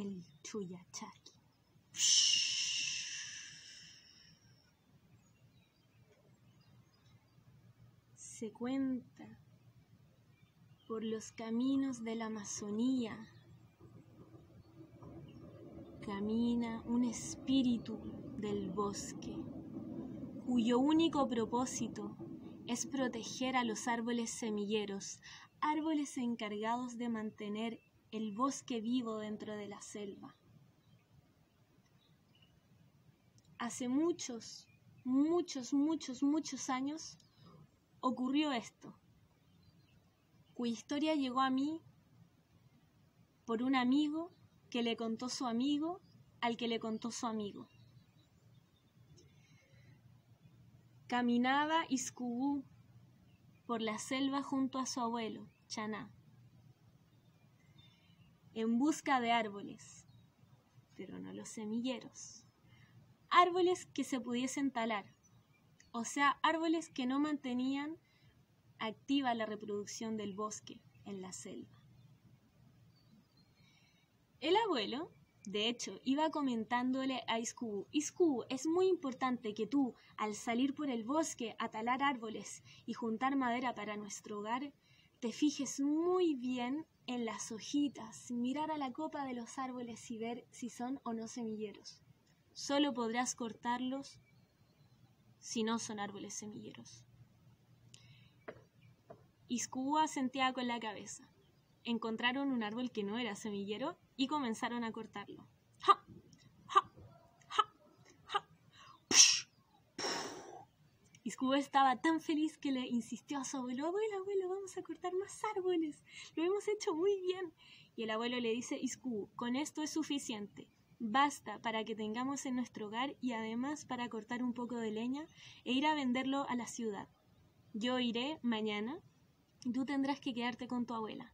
el Chuyachaki. Se cuenta por los caminos de la Amazonía camina un espíritu del bosque, cuyo único propósito es proteger a los árboles semilleros, árboles encargados de mantener el bosque vivo dentro de la selva. Hace muchos años ocurrió esto, cuya historia llegó a mí por un amigo que le contó su amigo al que le contó su amigo. Caminaba Iskubú por la selva junto a su abuelo, Chaná, en busca de árboles, pero no los semilleros. Árboles que se pudiesen talar, o sea, árboles que no mantenían activa la reproducción del bosque en la selva. El abuelo, de hecho, iba comentándole a Iskubú: Iskubú, es muy importante que tú, al salir por el bosque a talar árboles y juntar madera para nuestro hogar, te fijes muy bien en las hojitas, mirar a la copa de los árboles y ver si son o no semilleros. Solo podrás cortarlos si no son árboles semilleros. Iskubú asentía con la cabeza. Encontraron un árbol que no era semillero y comenzaron a cortarlo. ¡Ja! ¡Ja! ¡Ja! ¡Ja! Iskubú estaba tan feliz que le insistió a su abuelo: abuelo, vamos a cortar más árboles, lo hemos hecho muy bien. Y el abuelo le dice: Iskubú, con esto es suficiente, basta para que tengamos en nuestro hogar y además para cortar un poco de leña e ir a venderlo a la ciudad. Yo iré mañana y tú tendrás que quedarte con tu abuela.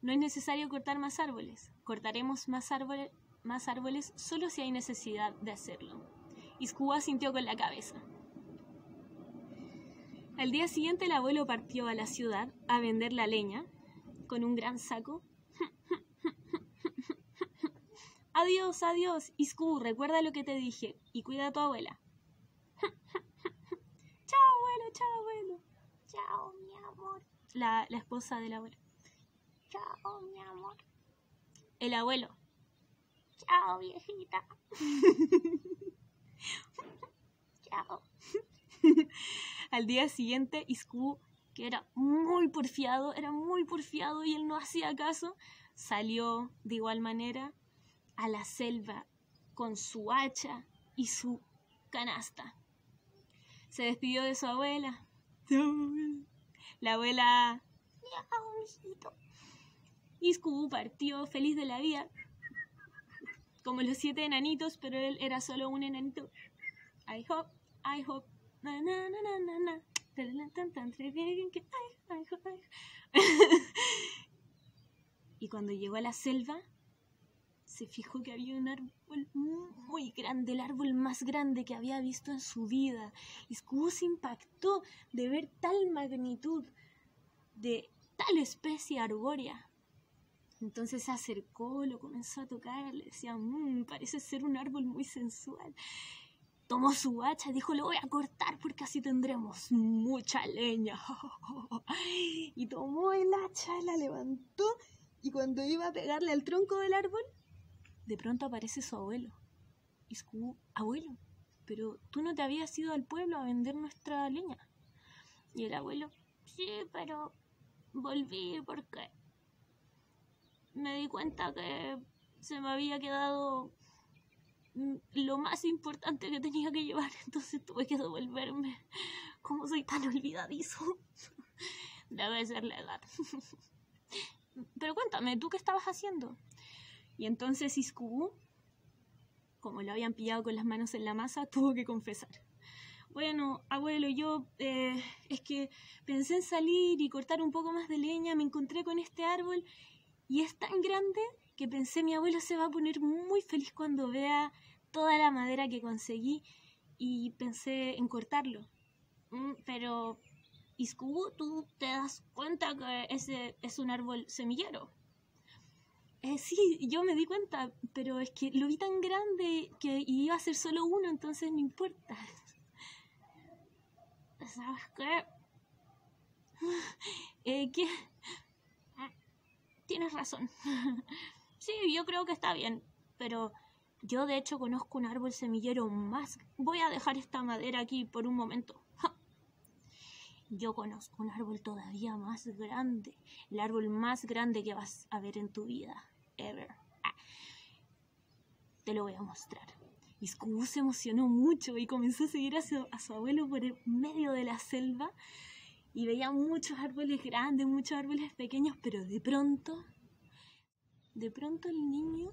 No es necesario cortar más árboles, cortaremos más árboles solo si hay necesidad de hacerlo. Iskubú asintió con la cabeza. Al día siguiente el abuelo partió a la ciudad a vender la leña con un gran saco. Adiós, Iskubú, recuerda lo que te dije y cuida a tu abuela. Chao, abuelo. Chao, mi amor. La esposa del abuelo. Chao, mi amor. El abuelo. Chao, viejita. Chao. Al día siguiente, Iskubú, que era muy porfiado y él no hacía caso, salió de igual manera a la selva con su hacha y su canasta. Se despidió de su abuela. La abuela: miau, mijito. Iskubú partió feliz de la vida, como los 7 enanitos, pero él era solo un enanito. I hope, na na na na na na. Y cuando llegó a la selva, se fijó que había un árbol muy grande, el árbol más grande que había visto en su vida. Iskubú se impactó de ver tal magnitud, de tal especie arbórea. Entonces se acercó, lo comenzó a tocar, le decía: parece ser un árbol muy sensual. Tomó su hacha, dijo: lo voy a cortar porque así tendremos mucha leña. Y tomó el hacha, la levantó, y cuando iba a pegarle al tronco del árbol, de pronto aparece su abuelo. Iskubú: abuelo, pero tú no te habías ido al pueblo a vender nuestra leña. Y el abuelo: sí, pero volví porque me di cuenta que se me había quedado lo más importante que tenía que llevar, entonces tuve que devolverme. ¿Cómo soy tan olvidadizo? Debe ser la edad. Pero cuéntame, ¿tú qué estabas haciendo? Y entonces Iskubú, como lo habían pillado con las manos en la masa, tuvo que confesar: bueno, abuelo, yo es que pensé en salir y cortar un poco más de leña, me encontré con este árbol y es tan grande que pensé: mi abuelo se va a poner muy feliz cuando vea toda la madera que conseguí, y pensé en cortarlo. Pero, Iskubú, ¿tú te das cuenta que ese es un árbol semillero? Sí, yo me di cuenta, pero es que lo vi tan grande que iba a ser solo uno, entonces no importa. ¿Sabes qué? ¿Qué? Tienes razón. Sí, yo creo que está bien, pero yo de hecho conozco un árbol semillero más. Voy a dejar esta madera aquí por un momento. Yo conozco un árbol todavía más grande, el árbol más grande que vas a ver en tu vida, ever. Te lo voy a mostrar. Y Scooby se emocionó mucho y comenzó a seguir a su abuelo por el medio de la selva y veía muchos árboles grandes, muchos árboles pequeños, pero de pronto el niño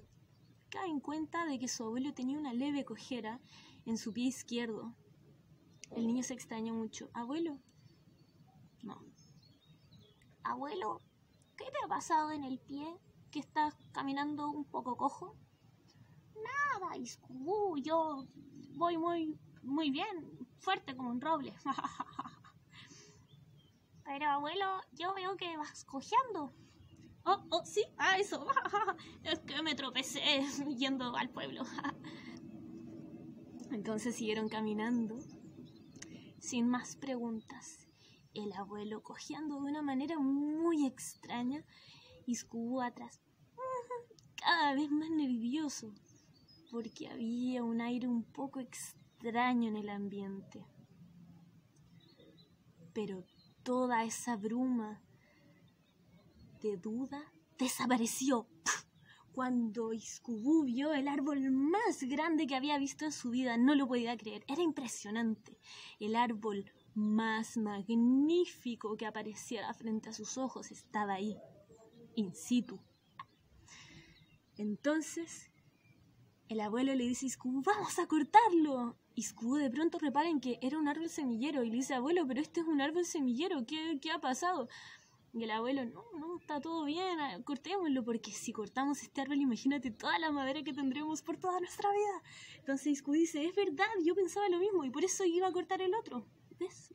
cae en cuenta de que su abuelo tenía una leve cojera en su pie izquierdo. El niño se extrañó mucho. ¿Abuelo? No. Abuelo, ¿qué te ha pasado en el pie? ¿Que estás caminando un poco cojo? Nada, Scooby, yo voy muy bien, fuerte como un roble. Pero abuelo, yo veo que vas cojeando. Oh, sí, eso. Es que me tropecé yendo al pueblo. Entonces siguieron caminando, sin más preguntas. El abuelo cojeando de una manera muy extraña y Scooby atrás, cada vez más nervioso, porque había un aire un poco extraño en el ambiente. Pero toda esa bruma de duda desapareció cuando Scooby vio el árbol más grande que había visto en su vida. No lo podía creer, era impresionante. El árbol más magnífico que apareciera frente a sus ojos estaba ahí, in situ. Entonces el abuelo le dice a Scooby, ¡vamos a cortarlo! Y Scooby de pronto repara en que era un árbol semillero y le dice, abuelo, pero este es un árbol semillero, ¿qué ha pasado? Y el abuelo, no, está todo bien, cortémoslo, porque si cortamos este árbol, imagínate toda la madera que tendremos por toda nuestra vida. Entonces Scooby dice, es verdad, yo pensaba lo mismo y por eso iba a cortar el otro. ¿Ves?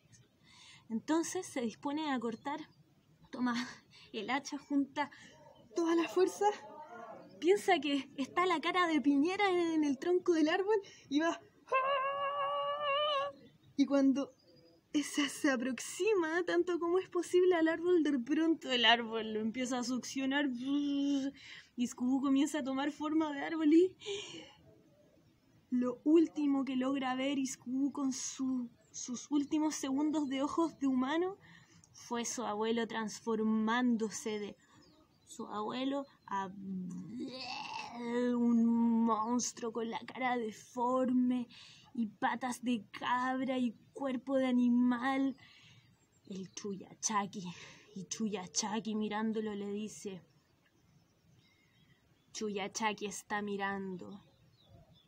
Entonces se dispone a cortar, toma el hacha, junta toda la fuerza, piensa que está la cara de Piñera en el tronco del árbol y va... Y cuando se aproxima tanto como es posible al árbol, de pronto el árbol lo empieza a succionar y Scooby comienza a tomar forma de árbol y lo último que logra ver Scooby con sus últimos segundos de ojos de humano fue su abuelo transformándose de su abuelo a un monstruo con la cara deforme y patas de cabra y cuerpo de animal, el Chuyachaki. Y Chuyachaki mirándolo le dice, Chuyachaki está mirando,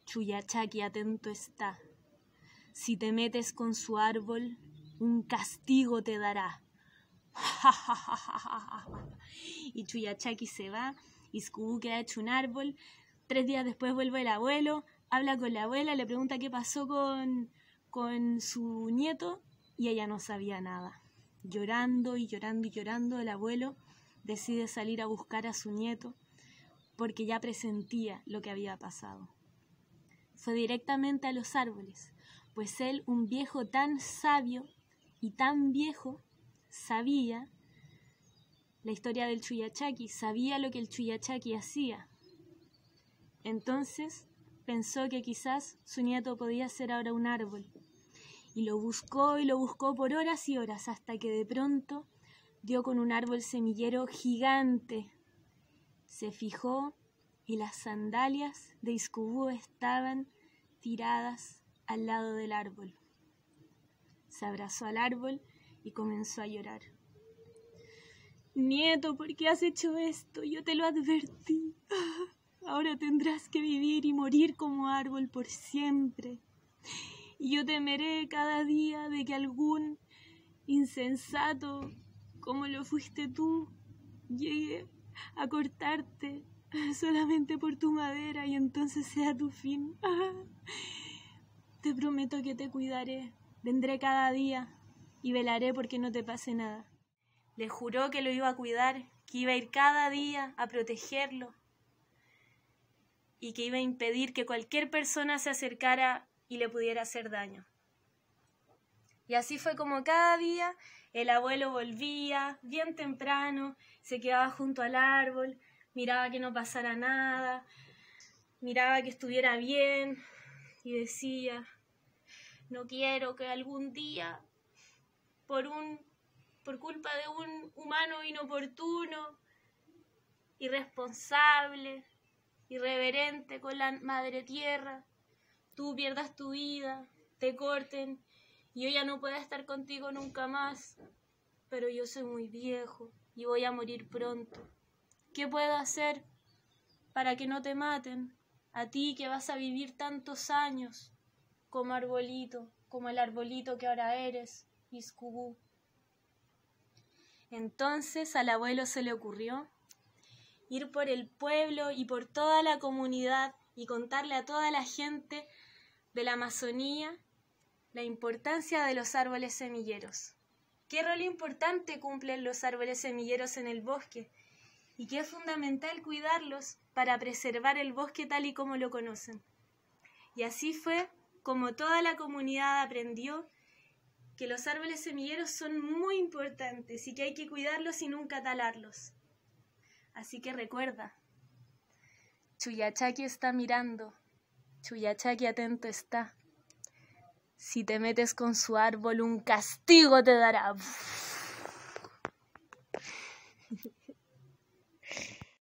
Chuyachaki atento está, si te metes con su árbol, un castigo te dará. Y Chuyachaki se va y Scooby queda hecho un árbol. 3 días después vuelve el abuelo, habla con la abuela, le pregunta qué pasó con su nieto y ella no sabía nada. Llorando y llorando y llorando, el abuelo decide salir a buscar a su nieto porque ya presentía lo que había pasado. Fue directamente a los árboles, pues él, un viejo tan sabio y tan viejo, sabía la historia del Chuyachaki, sabía lo que el Chuyachaki hacía. Entonces pensó que quizás su nieto podía ser ahora un árbol. Y lo buscó por horas y horas, hasta que de pronto dio con un árbol semillero gigante. Se fijó y las sandalias de Scooby estaban tiradas al lado del árbol. Se abrazó al árbol y comenzó a llorar. Nieto, ¿por qué has hecho esto? Yo te lo advertí. Ahora tendrás que vivir y morir como árbol por siempre. Y yo temeré cada día de que algún insensato, como lo fuiste tú, llegue a cortarte solamente por tu madera y entonces sea tu fin. Te prometo que te cuidaré. Vendré cada día y velaré porque no te pase nada. Le juró que lo iba a cuidar, que iba a ir cada día a protegerlo. y que iba a impedir que cualquier persona se acercara y le pudiera hacer daño. Y así fue como cada día el abuelo volvía bien temprano, se quedaba junto al árbol, miraba que no pasara nada, miraba que estuviera bien y decía: no quiero que algún día, por culpa de un humano inoportuno, irresponsable, irreverente con la madre tierra, tú pierdas tu vida, te corten y yo ya no pueda estar contigo nunca más, pero yo soy muy viejo y voy a morir pronto. ¿Qué puedo hacer para que no te maten? A ti que vas a vivir tantos años como arbolito, como el arbolito que ahora eres, Iskubú. Entonces al abuelo se le ocurrió ir por el pueblo y por toda la comunidad y contarle a toda la gente de la Amazonía la importancia de los árboles semilleros. ¿Qué rol importante cumplen los árboles semilleros en el bosque? Y que es fundamental cuidarlos para preservar el bosque tal y como lo conocen. Y así fue como toda la comunidad aprendió que los árboles semilleros son muy importantes y que hay que cuidarlos y nunca talarlos. Así que recuerda, Chuyachaki está mirando, Chuyachaki atento está. Si te metes con su árbol, un castigo te dará.